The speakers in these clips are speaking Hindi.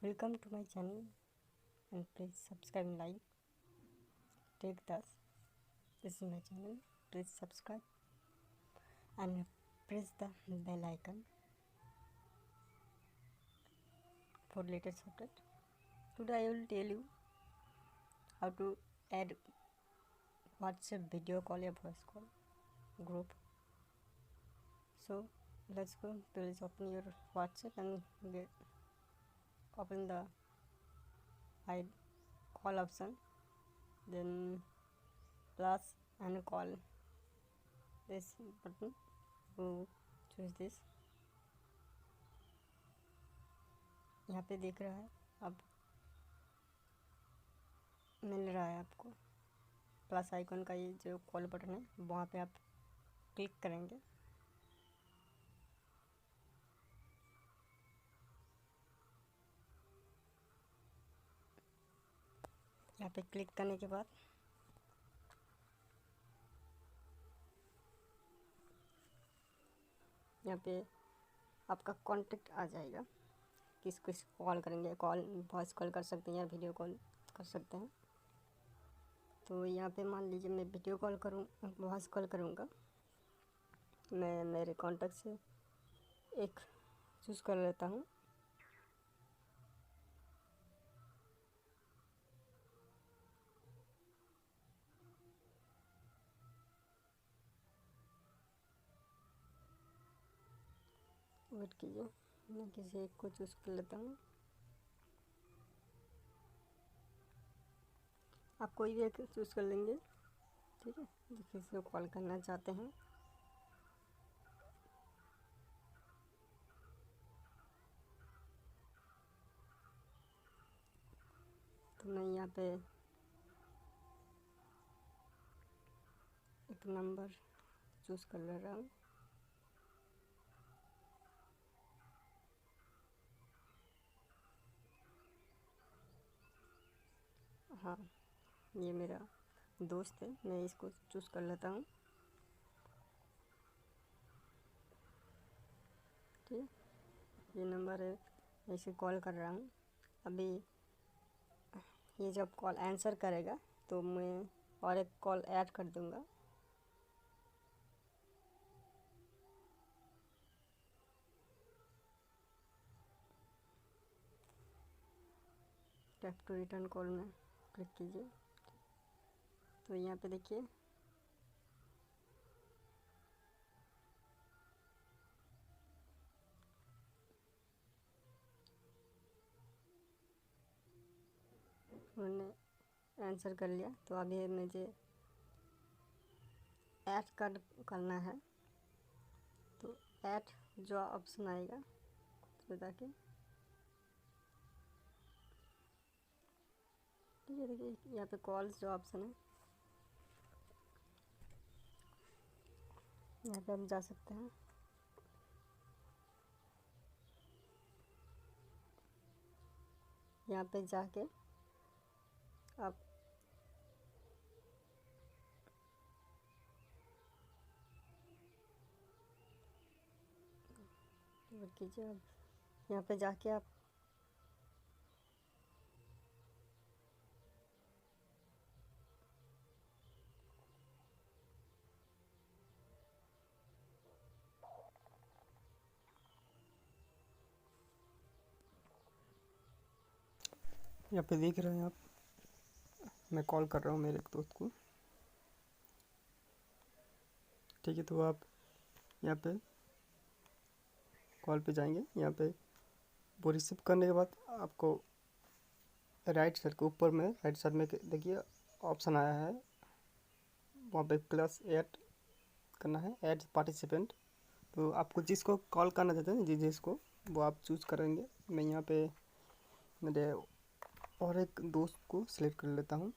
Welcome to my channel and please subscribe and like. Take this. This is my channel. Please subscribe and press the bell icon for latest update. Today I will tell you how to add WhatsApp video call or voice call group. So let's go. Please open your WhatsApp and open the hide call option, then plus and call this button. So choose this. यहाँ पे दिख रहा है, अब मिल रहा है आपको प्लस आइकन का, ये जो कॉल बटन है वहाँ पे आप क्लिक करेंगे। यहाँ पे क्लिक करने के बाद यहाँ पे आपका कांटेक्ट आ जाएगा, किस किस कॉल करेंगे। कॉल वॉइस कॉल कर सकते हैं या वीडियो कॉल कर सकते हैं। तो यहाँ पे मान लीजिए मैं वीडियो कॉल करूँ, वॉइस कॉल करूँगा। मैं मेरे कांटेक्ट से एक चूज़ कर लेता हूँ। वेट कीजिए, मैं किसी एक को चूज़ कर लेता हूँ। आप कोई भी एक चूज़ कर लेंगे, ठीक है। किसी को कॉल करना चाहते हैं तो मैं यहाँ पे एक नंबर चूज़ कर ले रहा हूँ। हाँ, ये मेरा दोस्त है, मैं इसको चूज़ कर लेता हूँ। ठीक, ये नंबर है, मैं इसे कॉल कर रहा हूँ। अभी ये जब कॉल आंसर करेगा तो मैं और एक कॉल ऐड कर दूँगा। टैप टू रिटर्न कॉल में क्लिक कीजिए। तो यहाँ पे देखिए उन्होंने आंसर कर लिया। तो अभी मुझे ऐड करना है, तो ऐड जो ऑप्शन आएगा तो ताकि ठीक है। देखिए यहाँ पे कॉल्स जो ऑप्शन है, यहाँ पे हम जा सकते हैं। यहाँ पे जाके आप कीजिए। अब यहाँ पे जाके आप यहाँ पे देख रहे हैं आप, मैं कॉल कर रहा हूँ मेरे एक दोस्त को, ठीक है। तो आप यहाँ पे कॉल पे जाएंगे। यहाँ पे वो रिसीव करने के बाद आपको राइट साइड के ऊपर में, राइट साइड में देखिए ऑप्शन आया है, वहाँ पे प्लस ऐड करना है, ऐड पार्टिसिपेंट। तो आपको जिसको कॉल करना चाहते हैं, जिसको, वो आप चूज़ करेंगे। मैं यहाँ पे मेरे और एक दोस्त को सिलेक्ट कर लेता हूँ।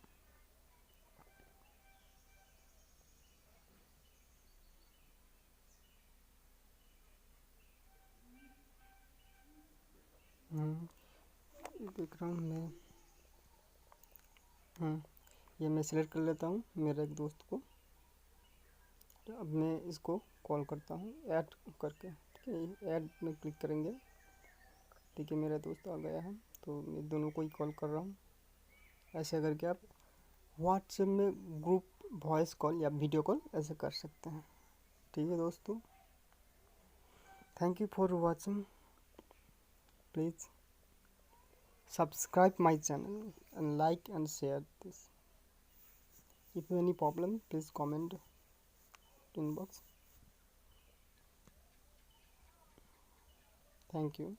देख रहा हूँ मैं, ये मैं सिलेक्ट कर लेता हूँ मेरे एक दोस्त को। तो अब मैं इसको कॉल करता हूँ ऐड करके, ठीक है। ऐड में क्लिक करेंगे, ठीक है, मेरा दोस्त आ गया है। तो मैं दोनों को ही कॉल कर रहा हूँ। ऐसे करके आप व्हाट्सएप में ग्रुप वॉइस कॉल या वीडियो कॉल ऐसे कर सकते हैं। ठीक है दोस्तों, thank you for watching. Please subscribe my channel and like and share this. If you have any problem, please comment inbox. Thank you.